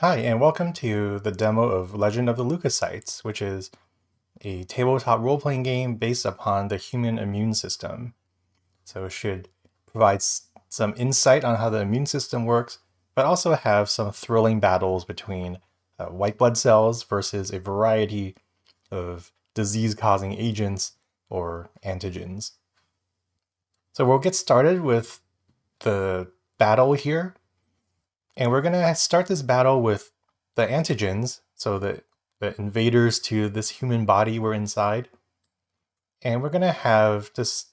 Hi, and welcome to the demo of Legend of the Leukocytes, which is a tabletop role-playing game based upon the human immune system. So it should provide some insight on how the immune system works, but also have some thrilling battles between white blood cells versus a variety of disease-causing agents or antigens. So we'll get started with the battle here. And we're going to start this battle with the antigens, so the invaders to this human body were inside. And we're going to have just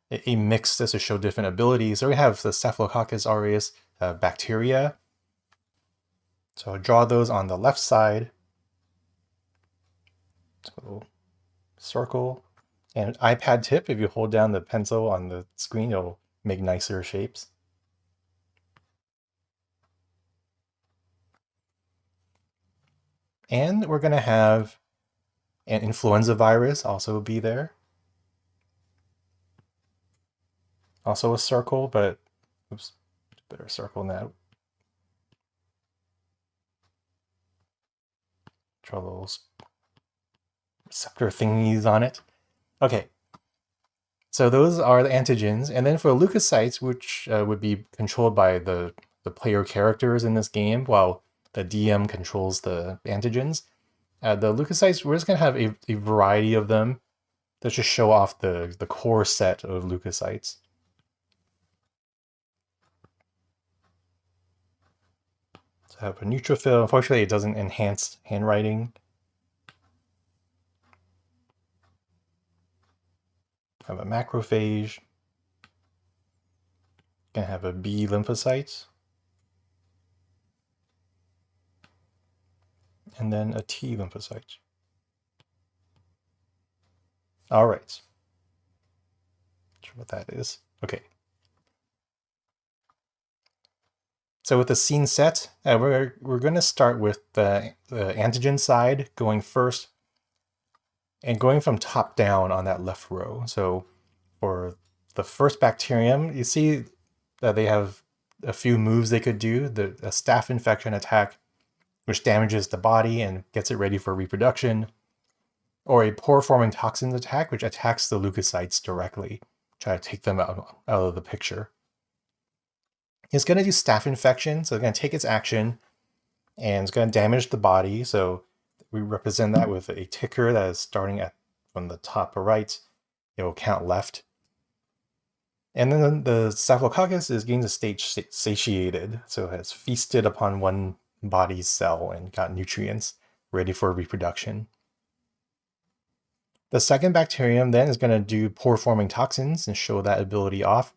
a mix just to show different abilities. So we have the Staphylococcus aureus bacteria. So I'll draw those on the left side. So circle. And iPad tip, if you hold down the pencil on the screen, it'll make nicer shapes. And we're going to have an influenza virus also be there. Also a circle, but oops, better circle now. Draw those receptor thingies on it. Okay, so those are the antigens. And then for leukocytes, which would be controlled by the player characters in this game, while the DM controls the antigens. The leukocytes, we're just going to have a variety of them that just show off the core set of leukocytes. So I have a neutrophil. Unfortunately, it doesn't enhance handwriting. I have a macrophage. Gonna have a B lymphocyte. And then a T lymphocyte. All right. Not sure what that is. Okay. So with the scene set, we're going to start with the antigen side going first and going from top down on that left row. So for the first bacterium, you see that they have a few moves they could do. The staph infection attack, which damages the body and gets it ready for reproduction, or a pore-forming toxins attack, which attacks the leukocytes directly, try to take them out of the picture. It's going to do staph infection, so it's going to take its action, and it's going to damage the body. So we represent that with a ticker that is starting from the top right. It will count left. And then the Staphylococcus is getting the stage satiated, so it has feasted upon one body's cell and got nutrients ready for reproduction. The second bacterium then is going to do pore-forming toxins and show that ability off.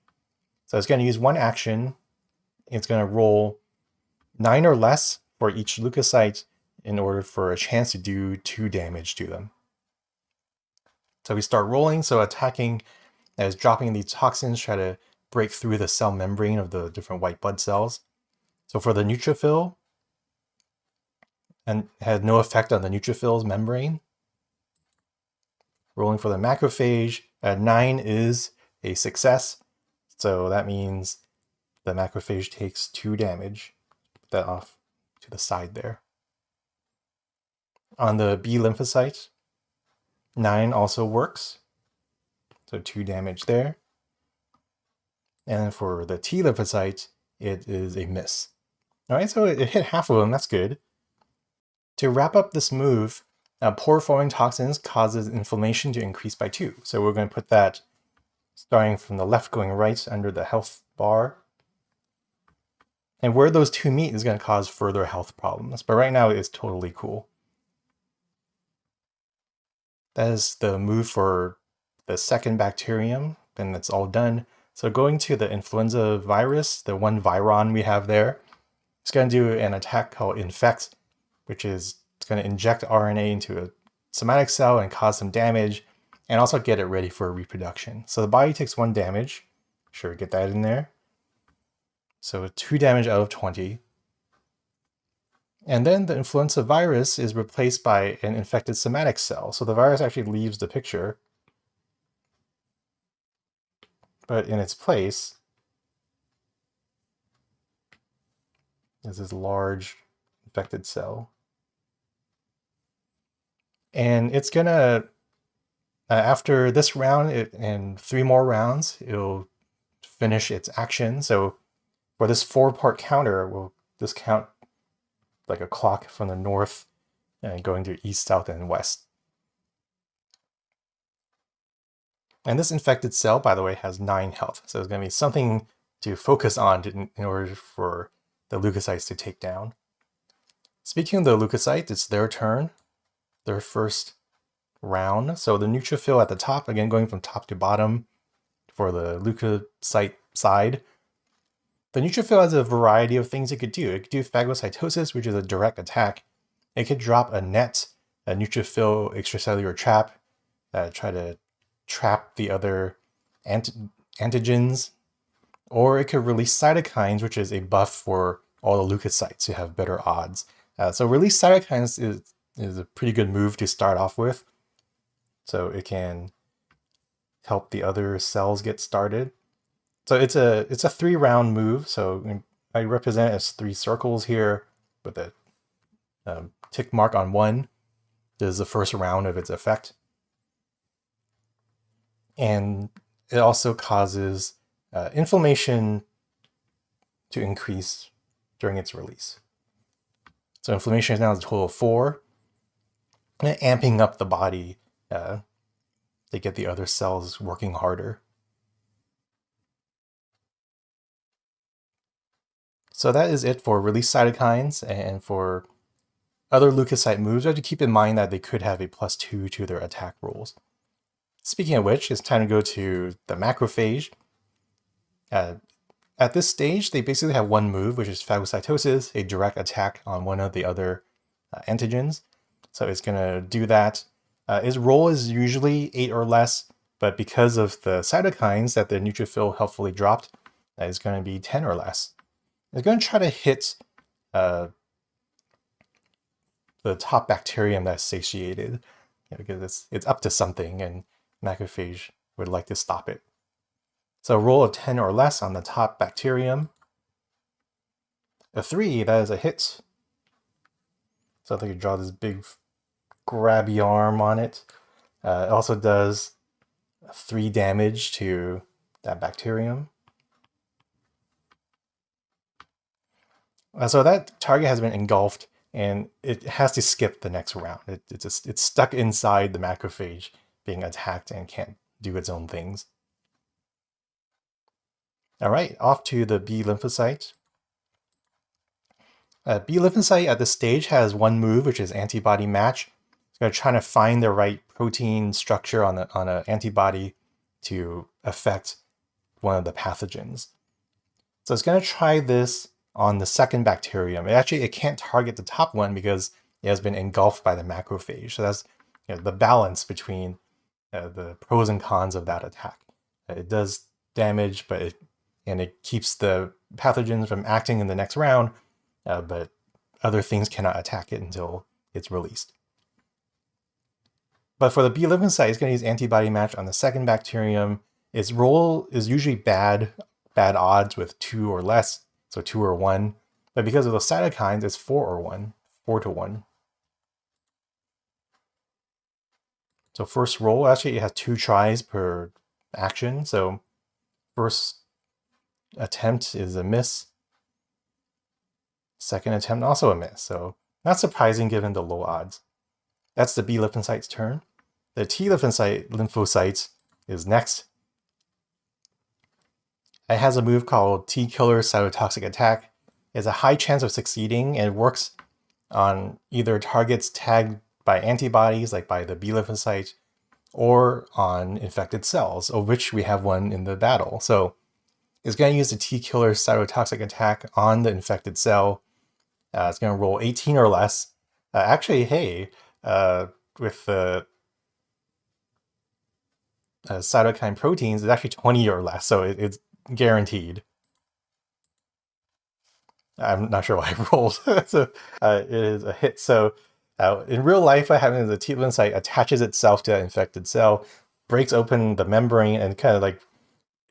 So it's going to use one action. It's going to roll 9 or less for each leukocyte in order for a chance to do 2 damage to them. So we start rolling, so attacking as dropping these toxins, try to break through the cell membrane of the different white blood cells. So for the neutrophil, and had no effect on the neutrophil's membrane. Rolling for the macrophage, 9 is a success. So that means the macrophage takes 2 damage. Put that off to the side there. On the B lymphocyte, 9 also works. So 2 damage there. And for the T lymphocyte, it is a miss. All right, so it hit half of them. That's good. To wrap up this move, pore-forming toxins causes inflammation to increase by 2. So we're going to put that starting from the left going right under the health bar. And where those 2 meet is going to cause further health problems. But right now it's totally cool. That is the move for the second bacterium, and it's all done. So going to the influenza virus, the one viron we have there, it's going to do an attack called infect, which is it's going to inject RNA into a somatic cell and cause some damage, and also get it ready for reproduction. So the body takes 1 damage. Sure, get that in there. So 2 damage out of 20. And then the influenza virus is replaced by an infected somatic cell. So the virus actually leaves the picture. But in its place is this large infected cell. And it's gonna, after this round and 3 more rounds, it'll finish its action. So for this 4-part counter, we'll just count like a clock from the north and going to east, south, and west. And this infected cell, by the way, has 9 health. So it's going to be something to focus on in order for the leukocytes to take down. Speaking of the leukocytes, it's their turn, their first round. So the neutrophil at the top, again, going from top to bottom for the leukocyte side. The neutrophil has a variety of things it could do. It could do phagocytosis, which is a direct attack. It could drop a net, a neutrophil extracellular trap, try to trap the other antigens, or it could release cytokines, which is a buff for all the leukocytes to have better odds. So release cytokines is a pretty good move to start off with. So it can help the other cells get started. So it's a 3-round move. So I represent it as 3 circles here with a tick mark on 1. This is the first round of its effect. And it also causes inflammation to increase during its release. So inflammation is now a total of 4, and amping up the body to get the other cells working harder. So that is it for release cytokines, and for other leukocyte moves, you have to keep in mind that they could have a +2 to their attack rolls. Speaking of which, it's time to go to the macrophage. At this stage, they basically have one move, which is phagocytosis, a direct attack on one of the other antigens. So it's going to do that. Its roll is usually 8 or less, but because of the cytokines that the neutrophil helpfully dropped, it's going to be 10 or less. It's going to try to hit the top bacterium that's satiated, because it's up to something, and macrophage would like to stop it. So a roll of 10 or less on the top bacterium. A 3, that is a hit. So I think you draw this big grabby arm on it. It also does 3 damage to that bacterium. So that target has been engulfed, and it has to skip the next round. It's stuck inside the macrophage, being attacked, and can't do its own things. All right, off to the B lymphocyte. B lymphocyte at this stage has one move, which is antibody match. It's going to try to find the right protein structure on an antibody to affect one of the pathogens. So it's going to try this on the second bacterium. It can't target the top one because it has been engulfed by the macrophage. So that's the balance between the pros and cons of that attack. It does damage, but it keeps the pathogens from acting in the next round, but other things cannot attack it until it's released. But for the B lymphocyte, it's going to use antibody match on the second bacterium. Its roll is usually bad odds with 2 or less, so 2 or 1. But because of the cytokines, it's 4 or 1, 4 to 1. So first roll, actually it has 2 tries per action. So first attempt is a miss. Second attempt also a miss. So not surprising given the low odds. That's the B lymphocyte's turn. The T lymphocyte is next. It has a move called T killer cytotoxic attack. It's a high chance of succeeding, and it works on either targets tagged by antibodies, like by the B lymphocyte, or on infected cells, of which we have one in the battle. So it's going to use the T killer cytotoxic attack on the infected cell. It's going to roll 18 or less. Actually, hey, with the cytokine proteins, it's actually 20 or less, so it's guaranteed. I'm not sure why I rolled. So it is a hit. So in real life, what happens is the T lymphocyte attaches itself to that infected cell, breaks open the membrane, and kind of like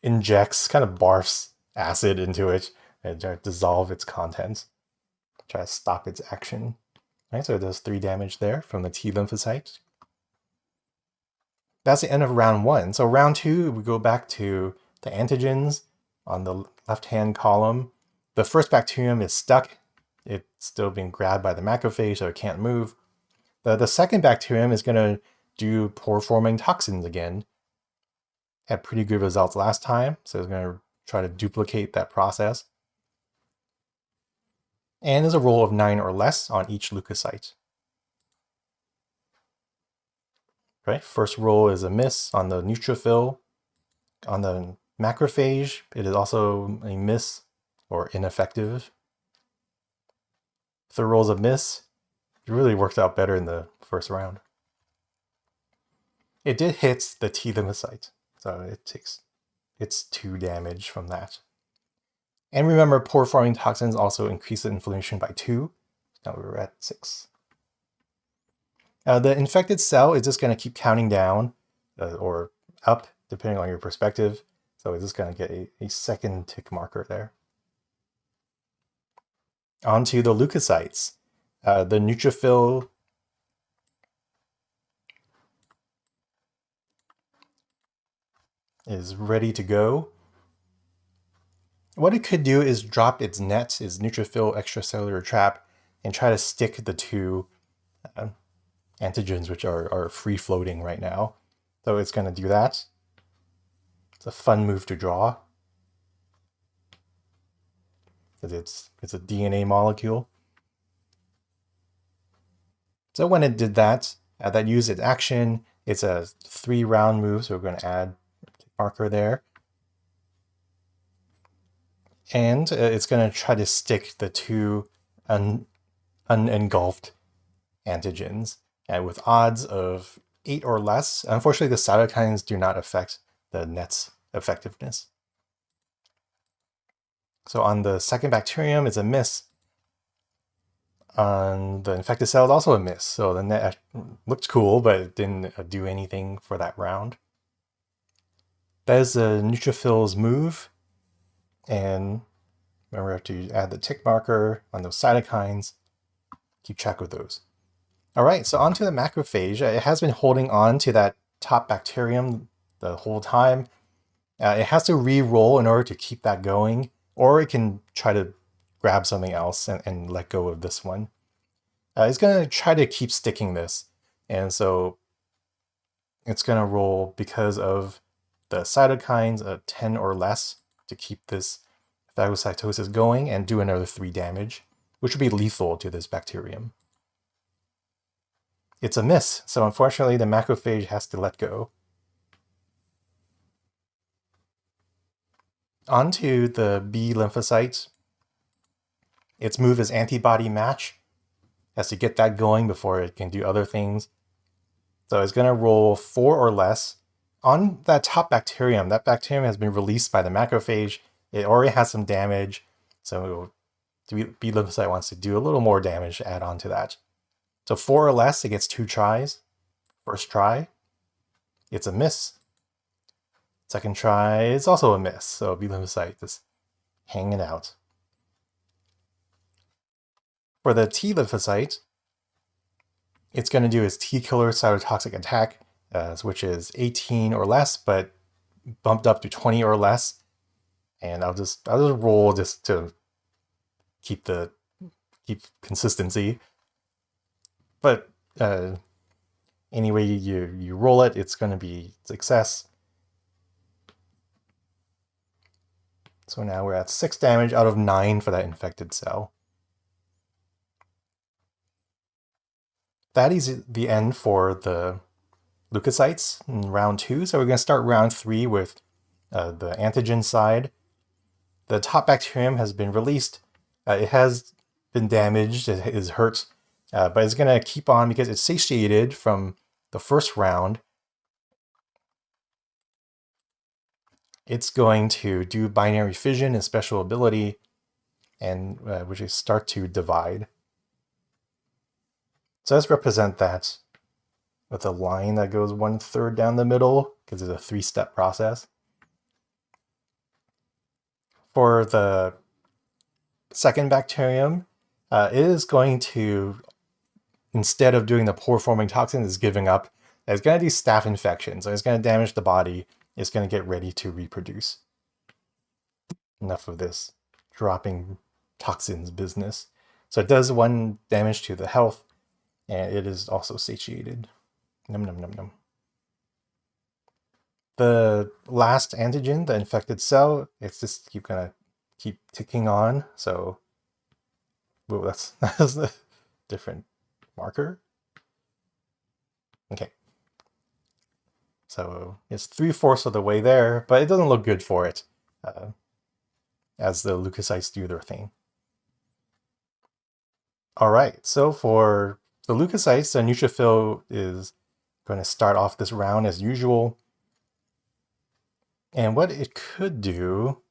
injects, kind of barfs acid into it and dissolve its contents. try to stop its action. All right, so it does 3 damage there from the T lymphocyte. That's the end of round 1. So round 2, we go back to the antigens on the left-hand column. The first bacterium is stuck. It's still being grabbed by the macrophage, so it can't move. The second bacterium is going to do pore-forming toxins again. Had pretty good results last time, so it's going to try to duplicate that process. And there's a roll of 9 or less on each leukocyte. Right, first roll is a miss on the neutrophil. On the macrophage, it is also a miss or ineffective. Third roll is a miss. It really worked out better in the first round. It did hit the T lymphocyte, so it takes its 2 damage from that. And remember, pore-forming toxins also increase the inflammation by 2. Now we're at 6. The infected cell is just going to keep counting down or up, depending on your perspective. So it's just going to get a second tick marker there. On to the leukocytes. The neutrophil is ready to go. What it could do is drop its net, its neutrophil extracellular trap, and try to stick the 2 antigens, which are free-floating right now. So it's going to do that. It's a fun move to draw, because it's a DNA molecule. So when it did that, that used its action. It's a 3-round move, so we're going to add a marker there. And it's going to try to stick the 2 unengulfed antigens with odds of 8 or less. Unfortunately, the cytokines do not affect the net's effectiveness. So on the second bacterium, it's a miss. On the infected cell, it's also a miss. So the net looked cool, but it didn't do anything for that round. That is the neutrophil's move. And remember, we have to add the tick marker on those cytokines. Keep track of those. All right, so on to the macrophage. It has been holding on to that top bacterium the whole time. It has to re-roll in order to keep that going, or it can try to grab something else and let go of this one. It's going to try to keep sticking this, and so it's going to roll because of the cytokines of 10 or less to keep this phagocytosis going and do another 3 damage, which would be lethal to this bacterium. It's a miss, so unfortunately the macrophage has to let go. On to the B lymphocyte. Its move is antibody match. Has to get that going before it can do other things. So it's going to roll 4 or less. On that top bacterium, that bacterium has been released by the macrophage. It already has some damage, so B lymphocyte wants to do a little more damage to add on to that. So 4 or less, it gets 2 tries. First try, it's a miss. Second try is also a miss, so B lymphocyte is hanging out. For the T lymphocyte, it's going to do its T killer cytotoxic attack, which is 18 or less, but bumped up to 20 or less. And I'll just roll just to keep consistency. But any way you roll it, it's going to be success. So now we're at 6 damage out of 9 for that infected cell. That is the end for the leukocytes in round 2. So we're going to start round 3 with the antigen side. The top bacterium has been released. It has been damaged. It is hurt. But it's going to keep on because it's satiated from the first round. It's going to do binary fission and special ability, and which is start to divide. So let's represent that with a line that goes 1/3 down the middle, because it's a 3-step process. For the second bacterium, it is going to, instead of doing the pore-forming toxin, is giving up. It's going to do staph infection, so it's going to damage the body. It's going to get ready to reproduce. Enough of this dropping toxins business. So it does 1 damage to the health, and it is also satiated. Num num num num. The last antigen, the infected cell, it's just gonna keep ticking on. So, whoa, that's a different marker. Okay. So it's 3/4 of the way there, but it doesn't look good for it as the leukocytes do their thing. All right, so for the leukocytes, the neutrophil is going to start off this round as usual. And what it could do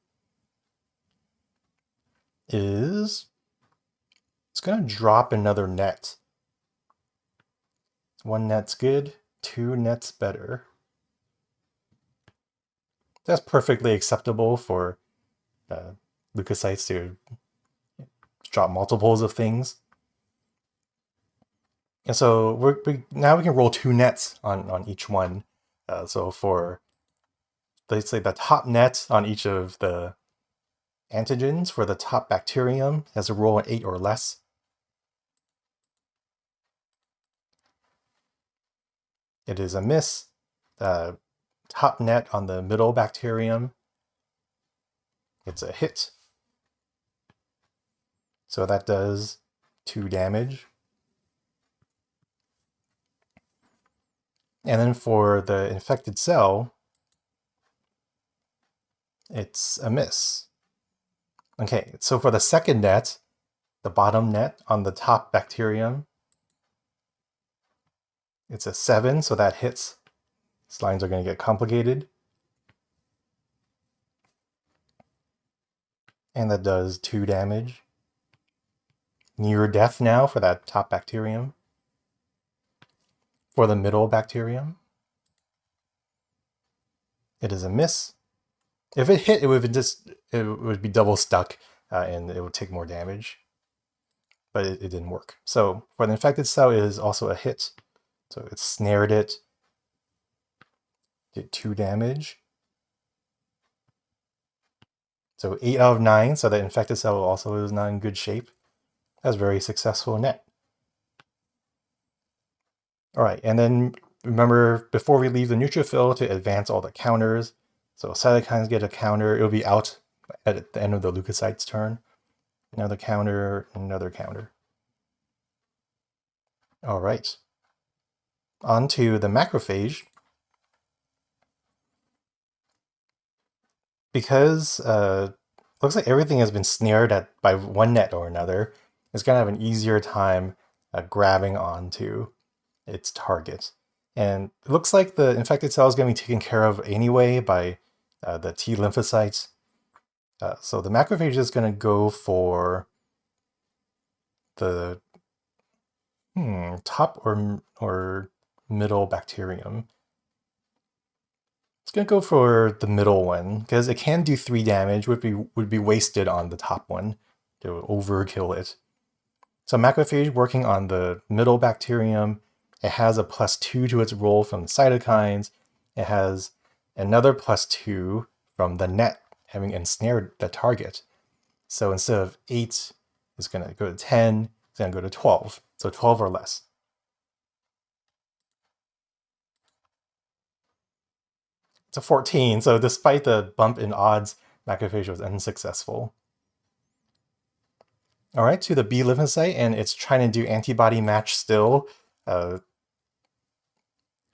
is it's going to drop another net. 1 net's good, 2 nets better. That's perfectly acceptable for leukocytes to drop multiples of things. And so now we can roll 2 nets on each one. So for, let's say, the top net on each of the antigens, for the top bacterium has a roll an 8 or less. It is a miss. Top net on the middle bacterium, it's a hit. So that does 2 damage. And then for the infected cell, it's a miss. Okay, so for the second net, the bottom net on the top bacterium, it's a 7, so that hits. These lines are going to get complicated. And that does 2 damage. Near death now for that top bacterium. For the middle bacterium, it is a miss. If it hit, it would be double stuck and it would take more damage. But it didn't work. So for the infected cell, it is also a hit. So it snared it. Did 2 damage. So 8 out of 9. So the infected cell also is not in good shape. That's very successful net. All right, and then remember, before we leave the neutrophil, to advance all the counters. So cytokines get a counter. It'll be out at the end of the leukocyte's turn. Another counter, another counter. All right. On to the macrophage. Because looks like everything has been snared by 1 net or another, it's going to have an easier time grabbing onto its target. And it looks like the infected cell is going to be taken care of anyway by the T lymphocytes. So the macrophage is going to go for the top or middle bacterium. It's going to go for the middle one because it can do 3 damage, would be wasted on the top one to overkill it. So macrophage working on the middle bacterium, it has a +2 to its roll from the cytokines. It has another +2 from the net having ensnared the target. So instead of 8, it's going to go to 10, it's going to go to 12. So 12 or less. It's a 14, so despite the bump in odds, macrophage was unsuccessful. All right, to the B lymphocyte, and it's trying to do antibody match still. Trying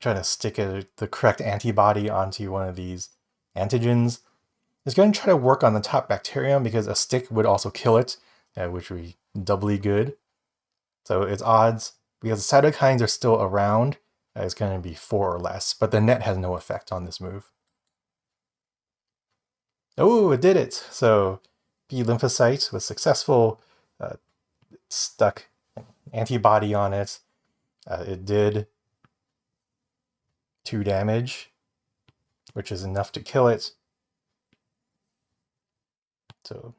to stick the correct antibody onto one of these antigens. It's going to try to work on the top bacterium because a stick would also kill it, which would be doubly good. So its odds, because the cytokines are still around, it's going to be 4 or less, but the net has no effect on this move. Oh, it did it! So B lymphocyte was successful, stuck an antibody on it. It did 2 damage, which is enough to kill it. So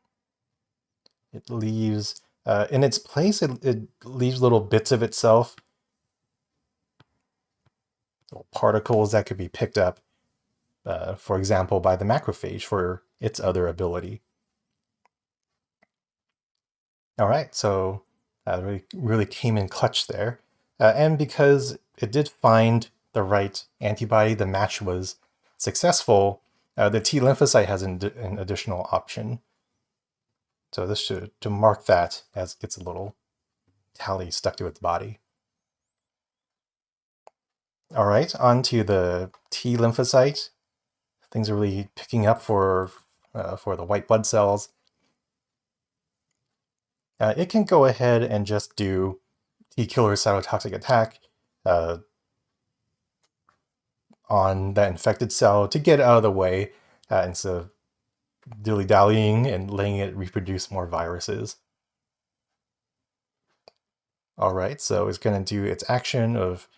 it leaves In its place, it leaves little bits of itself, little particles that could be picked up, for example, by the macrophage for its other ability. All right, so really came in clutch there. And because it did find the right antibody, the match was successful, the T lymphocyte has an additional option. So this should, to mark that as it gets a little tally stuck to its body. All right, on to the T lymphocyte. Things are really picking up for the white blood cells. It can go ahead and just do T killer cytotoxic attack on that infected cell to get out of the way instead of dilly-dallying and letting it reproduce more viruses. All right, so it's going to do its action of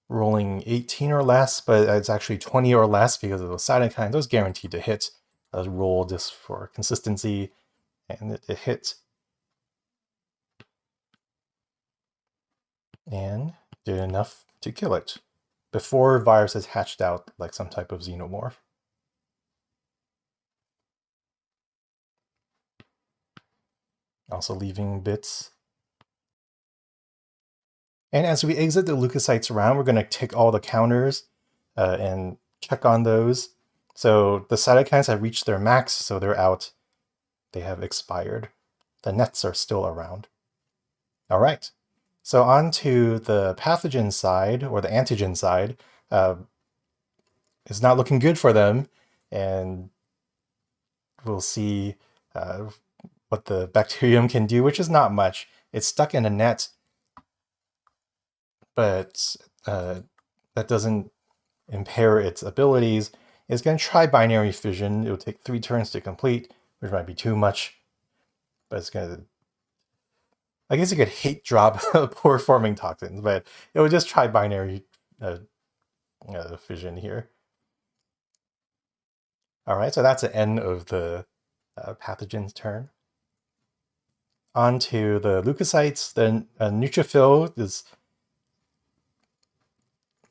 rolling 18 or less, but it's actually 20 or less because of those cytokines. Those guaranteed to hit. Let's roll just for consistency, and it hit. And did enough to kill it before viruses hatched out like some type of xenomorph. Also leaving bits. And as we exit the leukocytes round, we're going to tick all the counters and check on those. So the cytokines have reached their max, so they're out. They have expired. The nets are still around. All right. So on to the pathogen side, or the antigen side. It's not looking good for them, and we'll see what the bacterium can do, which is not much. It's stuck in a net, but that doesn't impair its abilities. It's going to try binary fission. It will take 3 turns to complete, which might be too much, but it's going to... I guess it could hate drop pore forming toxins, but it would just try binary fission here. All right, so that's the end of the pathogen's turn. On to the leukocytes. The neutrophil is...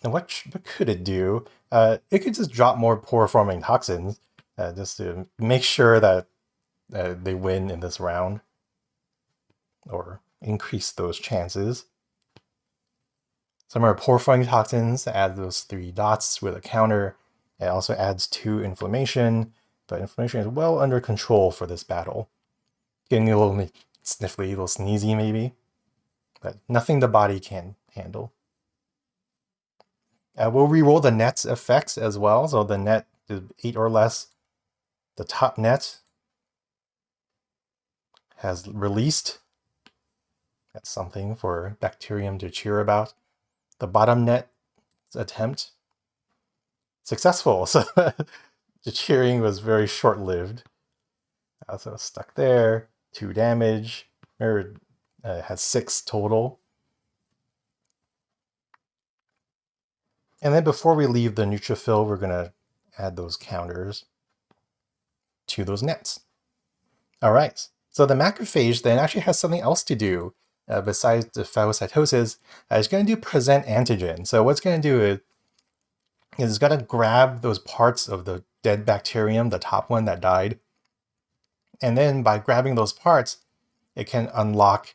And what could it do? It could just drop more pore-forming toxins just to make sure that they win in this round, or increase those chances. Some are pore-forming toxins. Add those 3 dots with a counter. It also adds 2 inflammation, but inflammation is well under control for this battle. Getting a little sniffly, a little sneezy maybe, but nothing the body can handle. We'll re-roll the net's effects as well. So the net is 8 or less. The top net has released. That's something for bacterium to cheer about. The bottom net attempt, successful. So the cheering was very short-lived. So stuck there. 2 damage. Remember, has 6 total. And then before we leave the neutrophil, we're going to add those counters to those nets. All right. So the macrophage then actually has something else to do besides the phagocytosis. It's going to do present antigen. So what's going to do is it's going to grab those parts of the dead bacterium, the top one that died. And then by grabbing those parts, it can unlock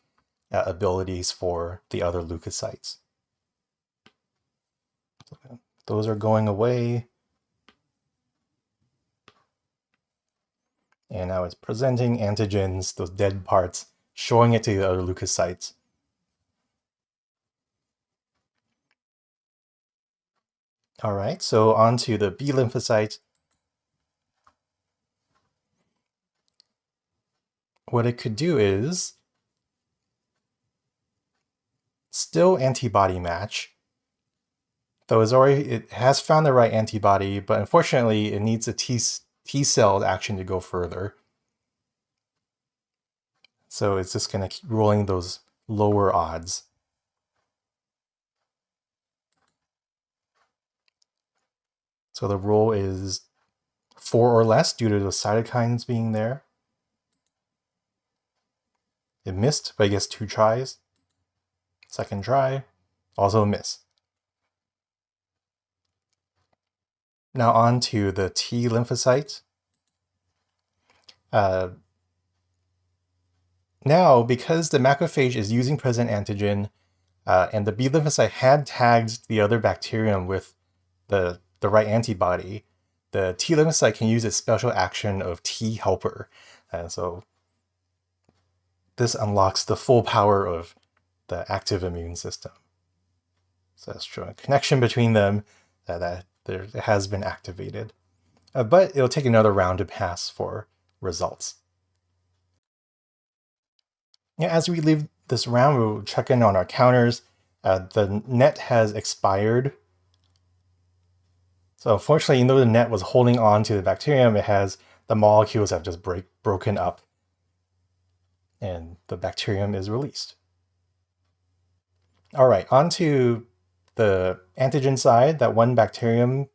abilities for the other leukocytes. Those are going away. And now it's presenting antigens, those dead parts, showing it to the other leukocytes. All right, so on to the B lymphocyte. What it could do is still antibody match, though it has found the right antibody, but unfortunately it needs a T cell action to go further. So it's just going to keep rolling those lower odds. So the roll is 4 or less due to the cytokines being there. It missed, but it gets 2 tries. Second try, also a miss. Now on to the T lymphocyte. Now, because the macrophage is using present antigen, and the B lymphocyte had tagged the other bacterium with the right antibody, the T lymphocyte can use its special action of T helper. So this unlocks the full power of the active immune system. So that's showing a connection between them that it has been activated. But it'll take another round to pass for results. Yeah, as we leave this round, we'll check in on our counters. The net has expired. So unfortunately, even though the net was holding on to the bacterium, the molecules have just broken up and the bacterium is released. All right, on to the antigen side, that one bacterium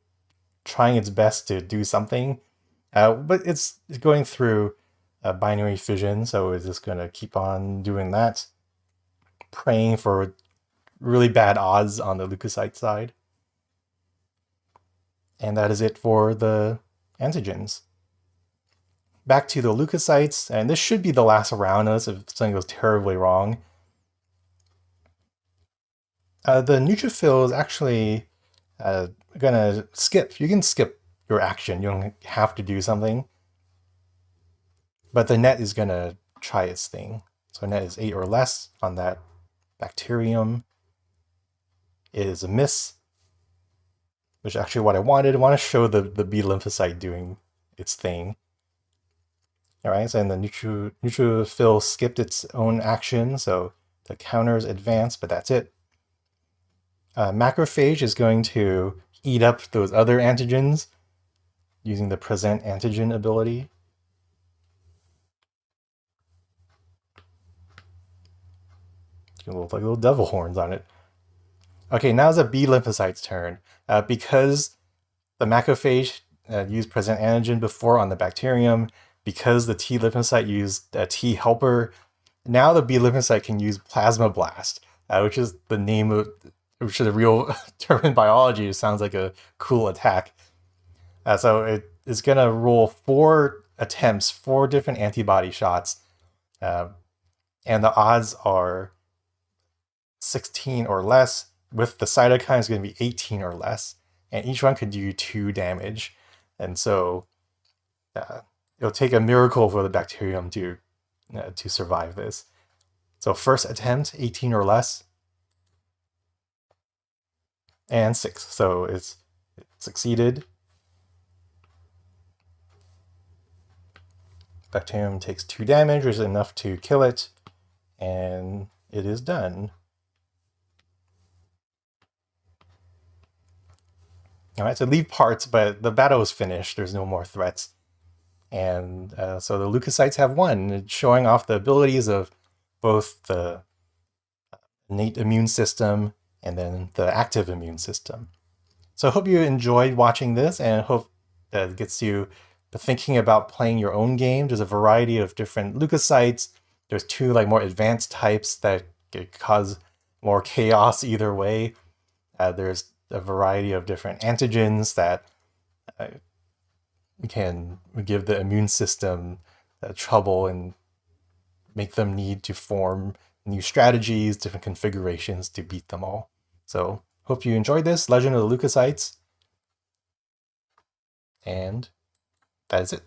trying its best to do something, but it's going through a binary fission, so it's just going to keep on doing that, praying for really bad odds on the leukocyte side. And that is it for the antigens. Back to the leukocytes, and this should be the last round unless if something goes terribly wrong. The neutrophil is actually gonna skip. You can skip your action. You don't have to do something. But the net is gonna try its thing. So net is 8 or less on that bacterium. It is a miss, which is actually what I wanted. I want to show the B lymphocyte doing its thing. All right, so the neutrophil skipped its own action, so the counters advance, but that's it. Macrophage is going to eat up those other antigens using the present antigen ability. It looks like little devil horns on it. Okay, now it's a B lymphocyte's turn. Because the macrophage used present antigen before on the bacterium, because the T lymphocyte used a T helper, now the B lymphocyte can use plasma blast, which is the name of, which is a real term in biology. It sounds like a cool attack. So it is going to roll 4 attempts, 4 different antibody shots, and the odds are 16 or less, with the cytokine is going to be 18 or less, and each one could do 2 damage. And so it'll take a miracle for the bacterium to survive this. So first attempt, 18 or less, and 6. So it succeeded. Bacterium takes 2 damage, which is enough to kill it, and it is done. All right, so leave parts, but the battle is finished. There's no more threats. And so the leukocytes have won, showing off the abilities of both the innate immune system and then the active immune system. So I hope you enjoyed watching this, and I hope that it gets you thinking about playing your own game. There's a variety of different leukocytes. There's 2 more advanced types that could cause more chaos either way. There's a variety of different antigens that can give the immune system trouble and make them need to form new strategies, different configurations to beat them all. So hope you enjoyed this Legend of the Leukocytes, and that is it.